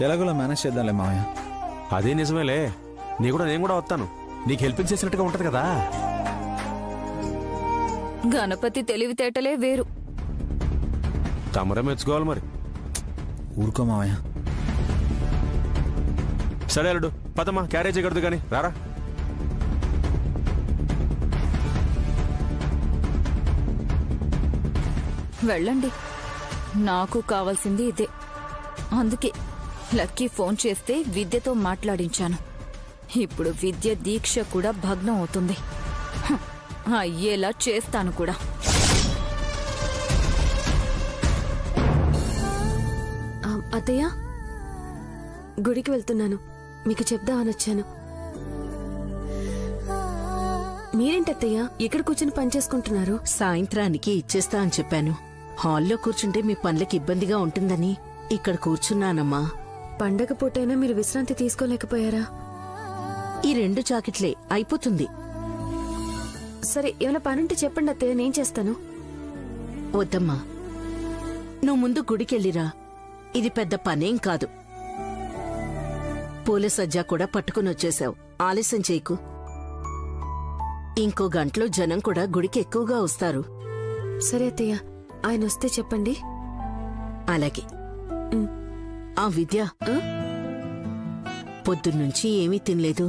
ఎలాగోలా మేనేజ్ చేద్దాంలే మావయ్య. అదే నిజమేలే, నేను కూడా వస్తాను. నీకు హెల్పింగ్ చేసినట్టుగా ఉంటది కదా. గణపతి తెలివితేటలే వేరు. తమరే మెచ్చుకోవాలి మరి. ఊరుకో మావయ్య. సరే అల్లుడు, పదమ్మా, క్యారేజ్ ఎగడదు కానీ రారా. వెళ్ళండి, నాకు కావాల్సింది ఇదే. అందుకే లక్కీ ఫోన్ చేస్తే విద్యతో మాట్లాడించాను. ఇప్పుడు విద్య దీక్ష కూడా భగ్నం అవుతుంది. అయ్యేలా చేస్తాను కూడా. అత్తయ్య, గుడికి వెళ్తున్నాను, మీకు చెప్దామని వచ్చాను. మీరేంటత్తయ్య ఇక్కడ కూర్చుని పనిచేసుకుంటున్నారు? సాయంత్రానికి ఇచ్చేస్తా అని చెప్పాను. హాల్లో కూర్చుంటే మీ పనులకి ఇబ్బందిగా ఉంటుందని ఇక్కడ కూర్చున్నానమ్మా. పండగ పూటైనా మీరు విశ్రాంతి తీసుకోలేకపోయారా? ఈ 2 జాకెట్లే అయిపోతుంది. సరే, ఏమైనా పనుంటే చెప్పండి అత్తయ్య, నేను చేస్తాను. వద్దమ్మా, నువ్వు ముందు గుడికెళ్ళిరా. ఇది పెద్ద పనేం కాదు. పూల సజ్జా కూడా పట్టుకుని వచ్చేశావు. ఆలస్యం చేయకు. ఇంకో గంటలో జనం కూడా గుడికి ఎక్కువగా వస్తారు. సరే అత్తయ్య, ఆయన వస్తే చెప్పండి. అలాగే. ఆ విద్య, పొద్దున్నుంచి ఏమీ తినలేదు.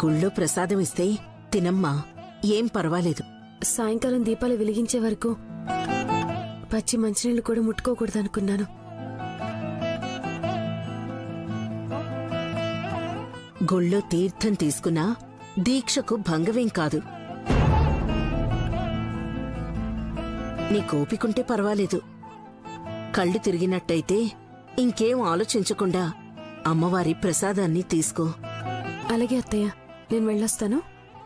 గుళ్ళో ప్రసాదం ఇస్తే తినమ్మా, ఏం పర్వాలేదు. సాయంకాలం దీపాలు వెలిగించే వరకు పచ్చి మంచినీళ్లు కూడా ముట్టుకోకూడదనుకున్నాను. గుళ్ళో తీర్థం తీసుకున్నా దీక్షకు భంగమేం కాదు. నీ కోపికుంటే పర్వాలేదు. కళ్ళు తిరిగినట్టయితే ఇంకేం ఆలోచించకుండా అమ్మవారి ప్రసాదాన్ని తీసుకో. అలాగే అత్తయ్య, నేను వెళ్ళొస్తాను.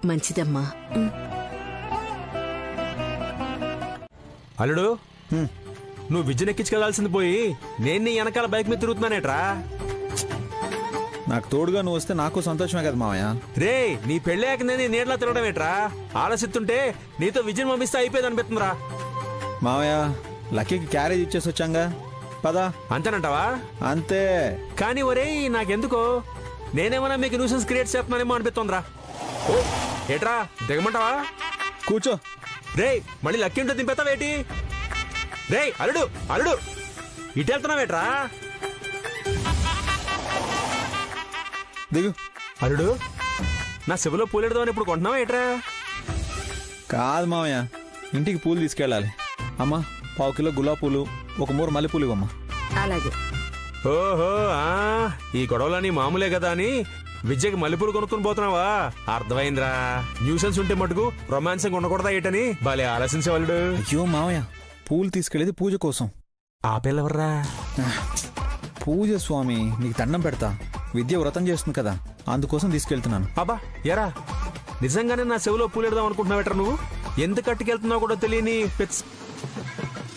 మంచిదమ్మా. అల్లుడు, నువ్వు విద్యనెక్కించుకెళ్లాల్సింది పోయి నేను నీ వెనకాల బైక్ మీద తిరుగుతున్నానేట్రా. నాకు తోడుగా నువ్వు వస్తే నాకు సంతోషమే కదా మావయ్య. రే, నీ పెళ్ళాక నేను నీడలా తిరగడం ఏట్రా. ఆలసిస్తుంటే నీతో విజయం పంపిస్తే అయిపోయేది అనిపిస్తుందిరా. మావయ్య, లక్కీకి క్యారేజ్ ఇచ్చేసి వచ్చాంగా, పదా. అంతేనంటావా? అంతే. కానీ ఒరే, నాకెందుకో నేనేమన్నా మీకు న్యూసెన్స్ క్రియేట్ చేస్తున్నానేమో అనిపిస్తోందిరా. ఓ ఏట్రా, దిగమంటావా? కూర్చో. రే, మళ్ళీ లక్కీ ఉంటే దింపేస్తావేటి? రే అల్లుడు, అల్లుడు, ఇటు వెళ్తున్నావేట్రా? దిగు. అల్లుడు, నా శివలో పూలెడదామని ఇప్పుడు కొంటున్నావా ఏట్రా? కాదు మావయ్య, ఇంటికి పూలు తీసుకెళ్ళాలి. అమ్మా, 1/2 కిలో గులాబీ పూలు, 1 మూర మల్లెపూలు ఇవ్వమ్మా. అలాగే. ఓహో, ఈ గొడవలని మామూలే కదా అని విద్యకి మల్లెపూలు కొనుక్కుని పోతున్నావా? అర్థమైందిరా. న్యూసెన్స్ ఉంటే మటుకు రొమాన్సింగ్ ఉండకూడదా ఏటని భలే ఆలోచించేవాళ్ళు. అయ్యో మావయ్య, పూలు తీసుకెళ్లేది పూజ కోసం. ఆ పిల్లవర్రా? పూజ స్వామి, నీకు దండం పెడతా. విద్య వ్రతం చేస్తుంది కదా, అందుకోసం తీసుకెళ్తున్నాను. అబ్బా ఎరా, నిజంగానే నా చెవిలో పూలెడదాం అనుకుంటున్నావేట్రా నువ్వు? ఎందుకు కట్టుకెళ్తున్నావు కూడా తెలియని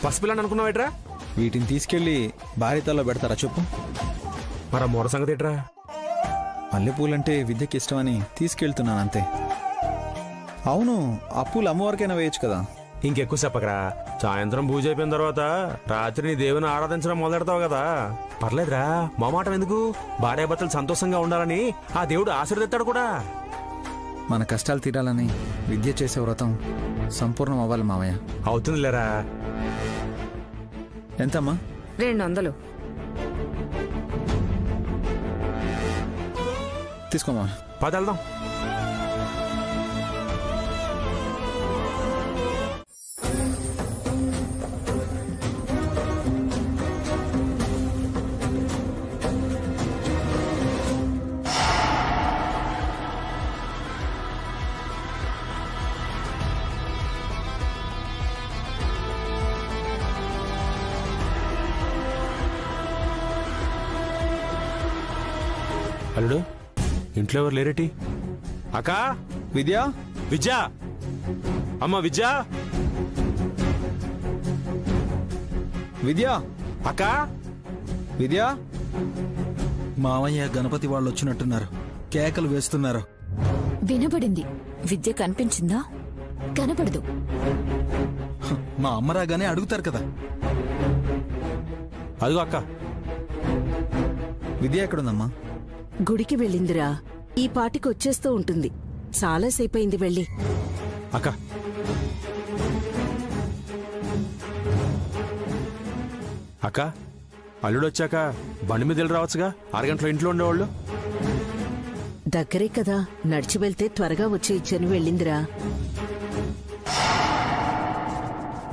పసిపిల్లని అనుకున్నావేట్రా? వీటిని తీసుకెళ్లి భార్యతల్లో పెడతారా చెప్పు? మరి మూడ సంగతి ఏట్రా? మల్లెపూలంటే విద్యకి ఇష్టమని తీసుకెళ్తున్నాను అంతే. అవును, ఆ పూలు అమ్మవారికైనా వేయచ్చు కదా. ఇంకెక్కువ చెప్పకరా. సాయంత్రం పూజ అయిపోయిన తర్వాత రాత్రి నీ దేవుని ఆరాధించడం మొదలెడతావు కదా. పర్లేదురా, మా మాట ఎందుకు? భార్యాభర్తలు సంతోషంగా ఉండాలని ఆ దేవుడు ఆశీర్వదిస్తాడు కూడా. మన కష్టాలు తీరాలని విద్య చేసే వ్రతం సంపూర్ణం అవ్వాలి మావయ్య. అవుతుందిలేరా. ఎంతమ్మా? 200. తీసుకోమా. పదెళ్దాం. అల్లుడు, ఇంట్లో ఎవరు లేరేటి? అక్కా, విద్య, విద్య, అమ్మ విద్య, విద్య, అక్కా, విద్య. మావయ్య గణపతి వాళ్ళు వచ్చినట్టున్నారు, కేకలు వేస్తున్నారు. వినబడింది. విద్య కనిపించిందా? కనపడదు. మా అమ్మ రాగానే అడుగుతారు కదా. అదిగో అక్క. విద్య ఎక్కడుందమ్మా? గుడికి వెళ్ళిందిరా. ఈ పాటికి వచ్చేస్తూ ఉంటుంది. చాలాసేపయింది వెళ్ళి. అక్క అక్క అల్లుడు వచ్చాక బండి మీద వెళ్ళి రావచ్చుగా, అరగంటలో ఇంట్లో ఉండేవాళ్ళు. దగ్గరే కదా, నడిచి వెళ్తే త్వరగా వచ్చేయచ్చని వెళ్ళిందిరా.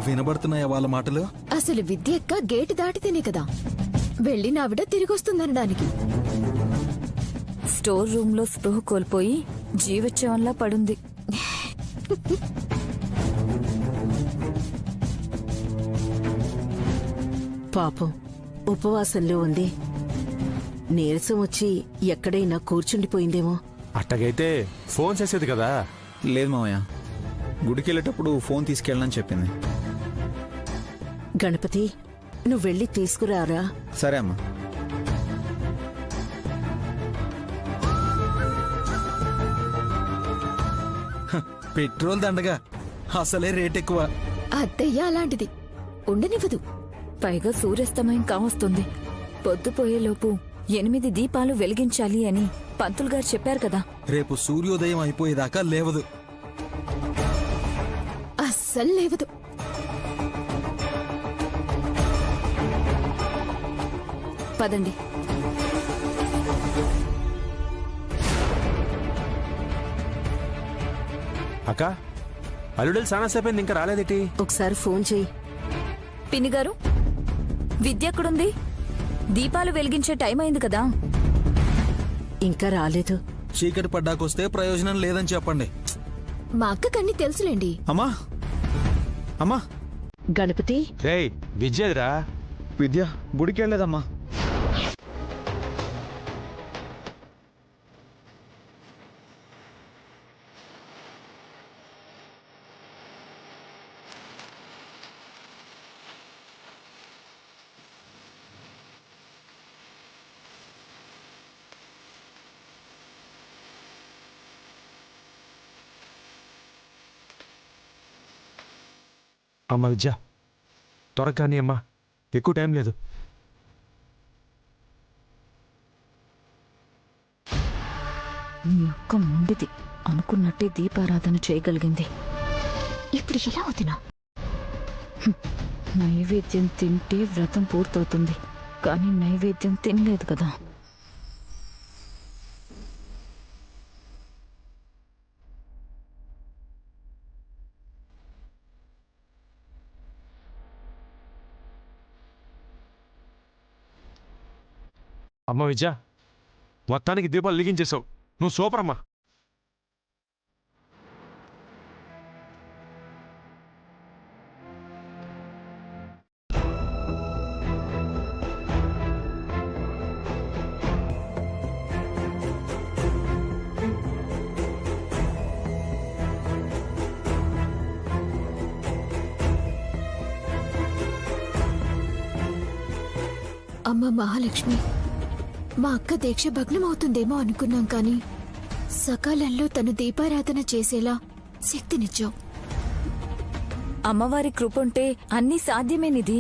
వినబడుతున్నాయా వాళ్ళ మాటలు? అసలు విద్య ఎక్క గేటు దాటితేనే కదా వెళ్ళినావిడ తిరిగొస్తుందనడానికి. స్టోర్ రూమ్ లో స్పృహ కోల్పోయి జీవోత్సవంలా పడుంది. పాపం ఉపవాసంలో ఉంది. నీరసం వచ్చి ఎక్కడైనా కూర్చుండిపోయిందేమో. అట్టగైతే ఫోన్ చేసేది కదా. లేదు మావయ్య, గుడికి వెళ్ళేటప్పుడు ఫోన్ తీసుకెళ్ళనని చెప్పింది. గణపతి, నువ్వు వెళ్ళి తీసుకురారా. సరే అమ్మా. పెట్రోల్ దండగా, అసలే రేట్ ఎక్కువ. అత్తయ్య అలాంటిది ఉండనివ్వదు. పైగా సూర్యాస్తమయం కావస్తుంది. పొద్దుపోయేలోపు 8 దీపాలు వెలిగించాలి అని పంతులు గారు చెప్పారు కదా. రేపు సూర్యోదయం అయిపోయేదాకా లేవదు. అస్సలు లేవదు. పదండి. అక్క అల్లుడు చాలాసేపు అయింది, ఇంకా రాలేదేటి? ఒకసారి ఫోన్ చెయ్యి. పిన్ని గారు, విద్య ఎక్కడుంది? దీపాలు వెలిగించే టైం అయింది కదా. ఇంకా రాలేదు. చీకటి పడ్డాకొస్తే ప్రయోజనం లేదని చెప్పండి. మా అక్కకన్నీ తెలుసులేండి. అమ్మా అమ్మా, గణపతి, రేయ్ విద్యరా. విద్య గుడికి వెళ్ళలేదమ్మా. అమ్మ విద్య, త్వరగా కానీ అమ్మా, ఎక్కువ టైం లేదు. మీ అక్క ముండిది అనుకున్నట్టే దీపారాధన చేయగలిగింది. ఇప్పుడు ఎలా అవుతున్నా? నైవేద్యం తింటే వ్రతం పూర్తవుతుంది, కానీ నైవేద్యం తినలేదు కదా. అమ్మ విద్య, మొత్తానికి దీపాలు వెలిగించేసావు. నువ్వు సూపర్ అమ్మా. అమ్మ మహాలక్ష్మి, మా అక్క దీక్ష భగ్నం అవుతుందేమో అనుకున్నాం, కానీ సకాలంలో తను దీపారాధన చేసేలా శక్తినిచ్చావు. అమ్మవారి కృపంటే అన్నీ సాధ్యమేనిది.